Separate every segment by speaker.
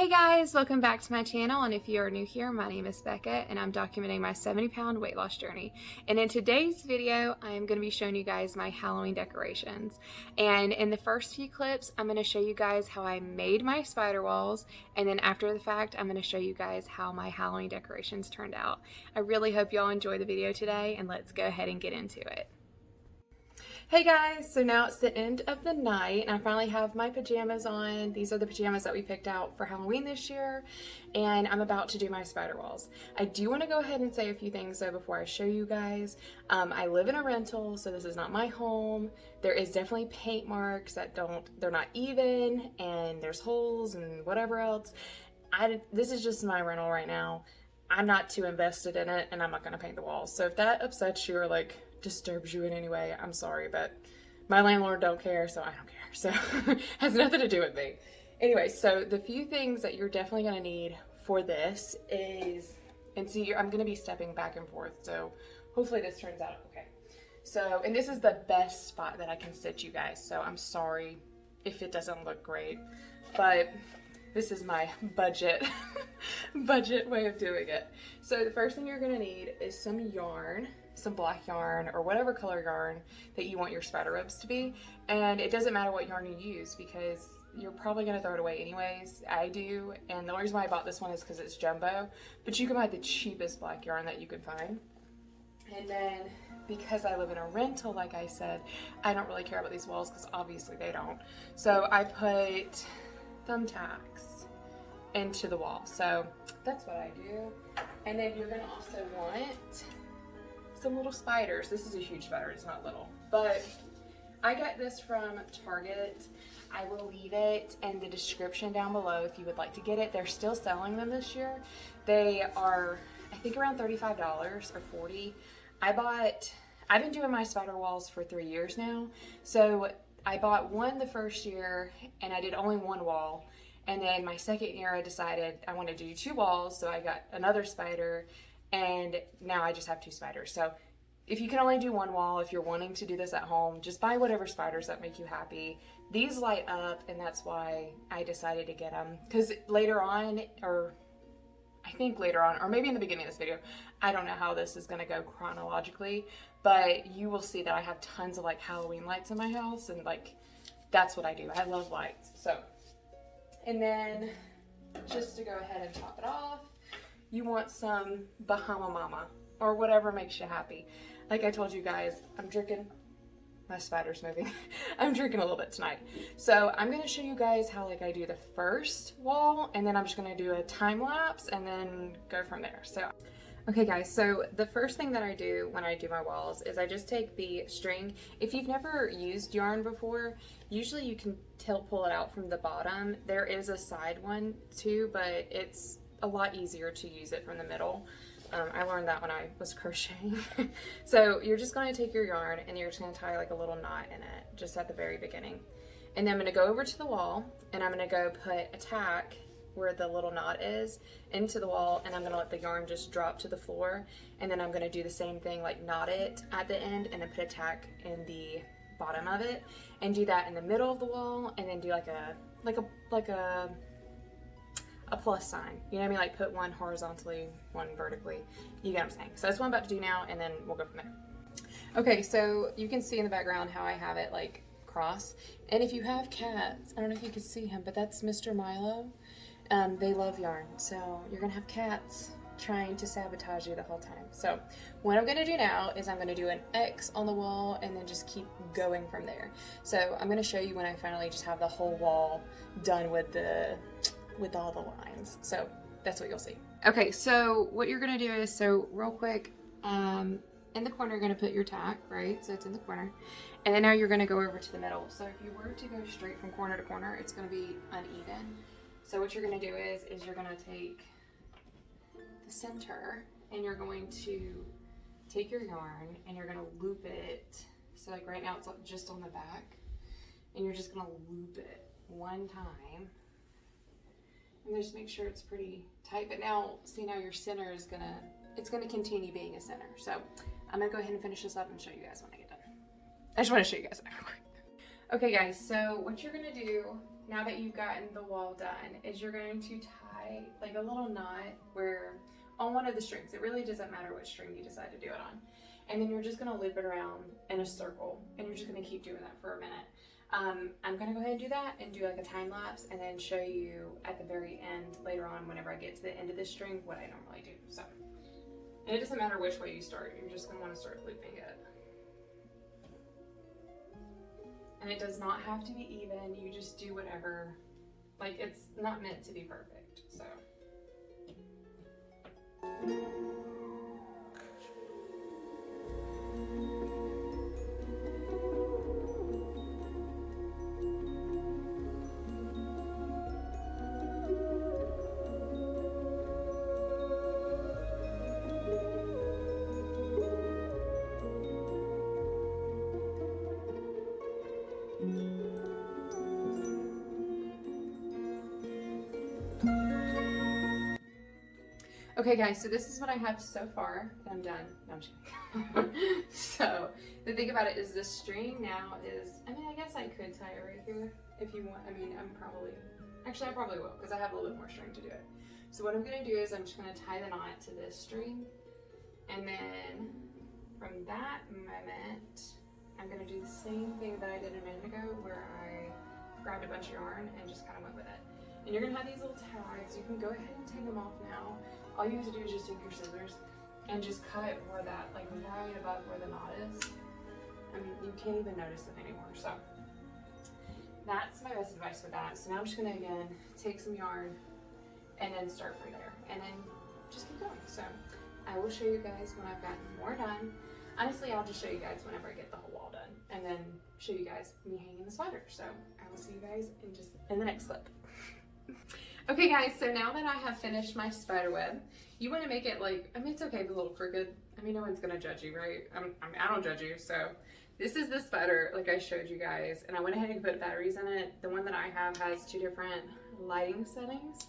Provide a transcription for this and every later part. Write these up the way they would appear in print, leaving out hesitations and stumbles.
Speaker 1: Hey guys, welcome back to my channel, and if you are new here, my name is Becca and I'm documenting my 70-pound weight loss journey. And in today's video, I am going to be showing you guys my Halloween decorations. And in the first few clips, I'm going to show you guys how I made my spider walls, and then after the fact, I'm going to show you guys how my Halloween decorations turned out. I really hope y'all enjoy the video today, and let's go ahead and get into it. Hey guys, so now it's the end of the night and I finally have my pajamas on. These are the pajamas that we picked out for Halloween this year, and I'm about to do my spider walls. I do want to go ahead and say a few things though before I show you guys. I live in a rental, so this is not my home. There is definitely paint marks that they're not even, and there's holes and whatever else. This is just my rental right now. I'm not too invested in it and I'm not going to paint the walls. So if that upsets you or like disturbs you in any way, I'm sorry, but my landlord don't care, so I don't care. So has nothing to do with me. Anyway, so the few things that you're definitely going to need for this is, and see, I'm going to be stepping back and forth, so hopefully this turns out okay. So, and this is the best spot that I can sit you guys, so I'm sorry if it doesn't look great, but this is my budget way of doing it. So the first thing you're gonna need is some yarn, some black yarn or whatever color yarn that you want your spider webs to be. And it doesn't matter what yarn you use because you're probably gonna throw it away anyways. I do, and the only reason why I bought this one is because it's jumbo, but you can buy the cheapest black yarn that you can find. And then because I live in a rental, like I said, I don't really care about these walls because obviously they don't. So I put thumbtacks into the wall, so that's what I do. And then you're gonna also want some little spiders. This is a huge spider, it's not little, but I got this from Target. I will leave it in the description down below if you would like to get it. They're still selling them this year. They are, I think, around $35 or $40. I've been doing my spider walls for 3 years now, so I bought one the first year and I did only one wall, and then my second year I decided I wanted to do 2 walls, so I got another spider, and now I just have 2 spiders. So if you can only do 1 wall, if you're wanting to do this at home, just buy whatever spiders that make you happy. These light up, and that's why I decided to get them, because later on, or I think later on, or maybe in the beginning of this video, I don't know how this is going to go chronologically, but you will see that I have tons of like Halloween lights in my house, and like that's what I do. I love lights. So, and then just to go ahead and top it off, you want some Bahama Mama or whatever makes you happy. Like I told you guys, I'm drinking, my spider's moving. I'm drinking a little bit tonight. So I'm going to show you guys how like I do the first wall, and then I'm just going to do a time lapse and then go from there. So okay guys, so the first thing that I do when I do my walls is I just take the string. If you've never used yarn before, usually you can pull it out from the bottom. There is a side one too, but it's a lot easier to use it from the middle. I learned that when I was crocheting. So you're just going to take your yarn and you're just going to tie like a little knot in it just at the very beginning. And then I'm going to go over to the wall and I'm going to go put a tack where the little knot is into the wall, and I'm going to let the yarn just drop to the floor, and then I'm going to do the same thing, like knot it at the end and then put a tack in the bottom of it, and do that in the middle of the wall, and then do like a plus sign, you know what I mean, like put one horizontally, one vertically, you get what I'm saying. So that's what I'm about to do now, and then we'll go from there. Okay, so you can see in the background how I have it like cross, and if you have cats, I don't know if you can see him, but that's Mr. Milo. They love yarn, so you're gonna have cats trying to sabotage you the whole time. So what I'm gonna do now is I'm gonna do an X on the wall and then just keep going from there. So I'm gonna show you when I finally just have the whole wall done with all the lines. So that's what you'll see. Okay, so what you're gonna do is, so real quick, in the corner you're gonna put your tack, right? So it's in the corner. And then now you're gonna go over to the middle. So if you were to go straight from corner to corner, it's gonna be uneven. So what you're gonna do is you're gonna take the center and you're going to take your yarn and you're gonna loop it. So like right now it's just on the back, and you're just gonna loop it one time. And just make sure it's pretty tight. But now, see, now your center is it's gonna continue being a center. So I'm gonna go ahead and finish this up and show you guys when I get done. I just wanna show you guys that real quick. Okay guys, so what you're gonna do now that you've gotten the wall done, is you're going to tie like a little knot where on one of the strings. It really doesn't matter which string you decide to do it on. And then you're just going to loop it around in a circle, and you're just going to keep doing that for a minute. I'm going to go ahead and do that and do like a time lapse, and then show you at the very end later on, whenever I get to the end of this string, what I normally do. So, and it doesn't matter which way you start, you're just going to want to start looping it. And it does not have to be even, you just do whatever, like it's not meant to be perfect, so. Okay guys, so this is what I have so far, and I'm done. No, I'm just kidding. So, the thing about it is this string now is, I mean, I guess I could tie it right here if you want. I mean, actually I probably will, because I have a little bit more string to do it. So what I'm gonna do is I'm just gonna tie the knot to this string, and then from that moment, I'm gonna do the same thing that I did a minute ago, where I grabbed a bunch of yarn and just kind of went with it. And you're gonna have these little tags. You can go ahead and take them off now. All you have to do is just take your scissors and just cut where that, like right above where the knot is. I mean, you can't even notice it anymore. So that's my best advice with that. So now I'm just gonna, again, take some yarn and then start from there. And then just keep going. So I will show you guys when I've gotten more done. Honestly, I'll just show you guys whenever I get the whole wall done, and then show you guys me hanging the spider. So I will see you guys in the next clip. Okay guys, so now that I have finished my spider web, you want to make it like, I mean, it's okay if it's a little crooked. I mean, no one's gonna judge you, right? I don't judge you. So this is the spider like I showed you guys, and I went ahead and put batteries in it. The one that I have has 2 different lighting settings.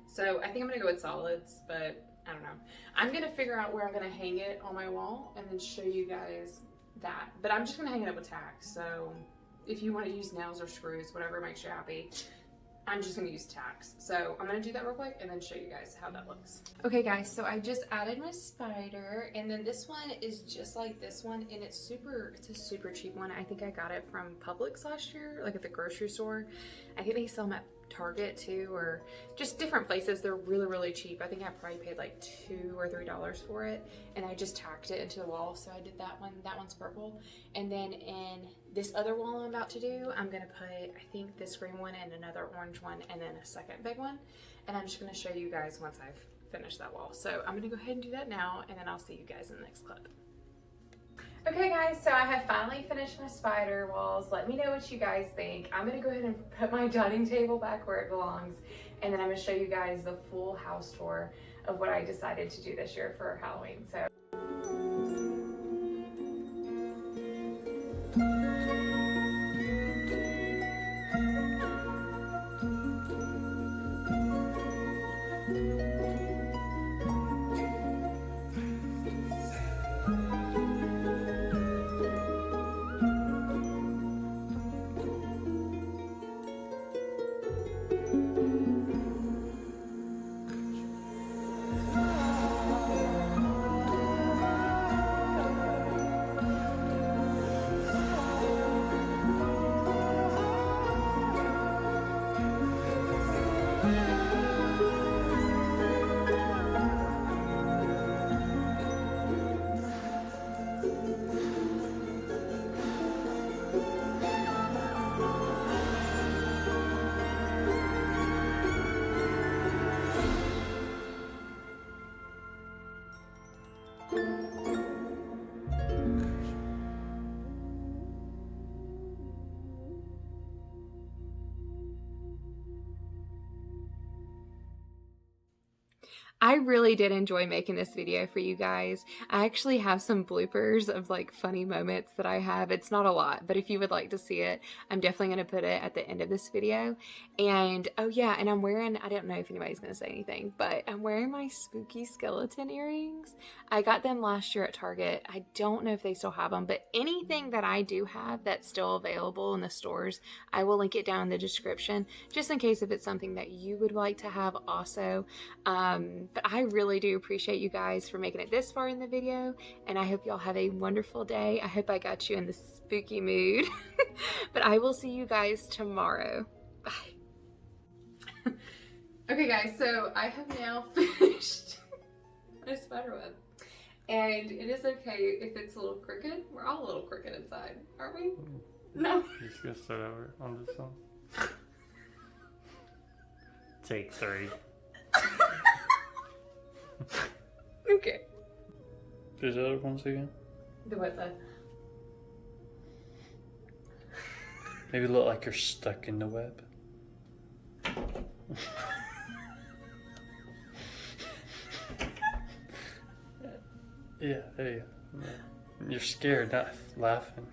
Speaker 1: So I think I'm gonna go with solids, but I don't know. I'm gonna figure out where I'm gonna hang it on my wall and then show you guys that. But I'm just gonna hang it up with tacks. So if you want to use nails or screws, whatever makes you happy, I'm just gonna use tacks. So I'm gonna do that real quick and then show you guys how that looks. Okay guys, so I just added my spider, and then this one is just like this one, and it's a super cheap one. I think I got it from Publix last year, like at the grocery store. I think they sell them at Target too, or just different places. They're really cheap. I think I probably paid like $2 or $3 for it, and I just tacked it into the wall. So I did that one. That one's purple, and then in this other wall I'm about to do, I'm gonna put, I think, this green one and another orange one, and then a second big one, and I'm just gonna show you guys once I've finished that wall. So I'm gonna go ahead and do that now, and then I'll see you guys in the next clip. Okay guys, so I have finally finished my spider walls. Let me know what you guys think. I'm gonna go ahead and put my dining table back where it belongs, and then I'm gonna show you guys the full house tour of what I decided to do this year for Halloween. So. I really did enjoy making this video for you guys. I actually have some bloopers of like funny moments that I have. It's not a lot, but if you would like to see it, I'm definitely going to put it at the end of this video. And oh yeah, and I'm wearing, I don't know if anybody's going to say anything, but I'm wearing my spooky skeleton earrings. I got them last year at Target. I don't know if they still have them, but anything that I do have that's still available in the stores, I will link it down in the description, just in case if it's something that you would like to have also. But I really do appreciate you guys for making it this far in the video, and I hope y'all have a wonderful day. I hope I got you in the spooky mood. But I will see you guys tomorrow. Bye. Okay guys, so I have now finished my spiderweb. And it is okay if it's a little crooked. We're all a little crooked inside, aren't we? No.
Speaker 2: Just gonna start over on this one. Take 3.
Speaker 1: Okay.
Speaker 2: Do the other ones again.
Speaker 1: The what the?
Speaker 2: Maybe look like you're stuck in the web. Yeah, there you go. You're scared, not laughing.